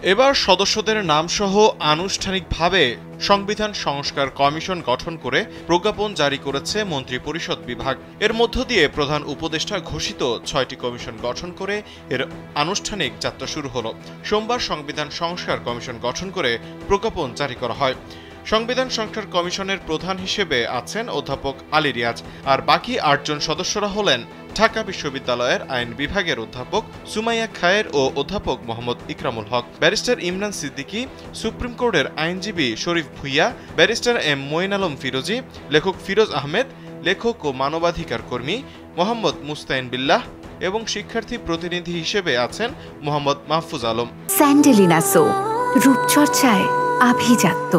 এবার সদস্যদের নামসহ আনুষ্ঠানিকভাবে সংবিধান সংস্কার কমিশন গঠন করে প্রজ্ঞাপন জারি করেছে মন্ত্রিপরিষদ বিভাগ। এর মধ্য দিয়ে প্রধান উপদেষ্টা ঘোষিত ৬টি কমিশন গঠন করে এর আনুষ্ঠানিক যাত্রা শুরু হলো। সোমবার সংবিধান সংস্কার কমিশন গঠন করে প্রজ্ঞাপন জারি করা হয়। সংবিধান সংস্কার কমিশনের প্রধান হিসেবে আছেন অধ্যাপক আলী রিয়াজ, আর বাকি ৮ জন সদস্যরা হলেন ঢাকা বিশ্ববিদ্যালয়ের আইন বিভাগের অধ্যাপক সুমাইয়া খায়ের ও অধ্যাপক মোহাম্মদ ইকরামুল হক, ব্যারিস্টার ইমরান সিদ্দিকী, সুপ্রিম কোর্টের আইনজীবী শরীফ ভুইয়া, ব্যারিস্টার এম মঈন আলম ফিরোজী, লেখক ফিরোজ আহমেদ, লেখক ও মানবাধিকার কর্মী মোহাম্মদ মুস্তাইন বিল্লাহ এবং শিক্ষার্থী প্রতিনিধি হিসেবে আছেন মোহাম্মদ মাহফুজ আলম। স্যান্ডেলিনা সো, রূপচর্চায় আভিজাত্য।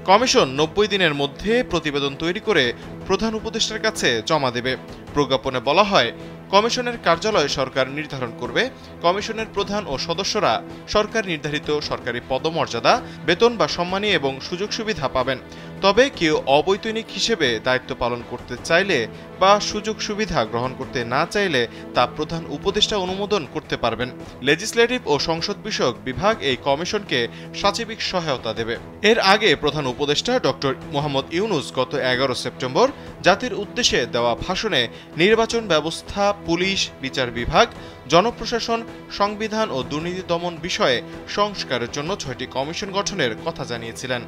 কমিশন ৯০ দিনের মধ্যে প্রতিবেদন তৈরি করে প্রধান উপদেষ্টার কাছে জমা দেবে। প্রজ্ঞাপনে বলা হয়, কমিশনের কার্যালয় সরকার নির্ধারণ করবে। কমিশনের প্রধান ও সদস্যরা সরকার নির্ধারিত সরকারি পদমর্যাদা, বেতন বা সম্মানী এবং সুযোগ সুবিধা পাবেন। তবে কেউ অবৈতনিক হিসেবে দায়িত্ব পালন করতে চাইলে বা সুযোগ সুবিধা গ্রহণ করতে না চাইলে তা প্রধান উপদেষ্টা অনুমোদন করতে পারবেন। লেজিসলেটিভ ও সংসদ বিষয়ক বিভাগ এই কমিশনকে সাচিবিক সহায়তা দেবে। এর আগে প্রধান উপদেষ্টা ডক্টর মোহাম্মদ ইউনূস গত ১১ সেপ্টেম্বর জাতির উদ্দেশ্যে দেওয়া ভাষণে নির্বাচন ব্যবস্থা, পুলিশ, বিচার বিভাগ, জনপ্রশাসন, সংবিধান ও দুর্নীতি দমন বিষয়ে সংস্কারের জন্য ৬টি কমিশন গঠনের কথা জানিয়েছিলেন।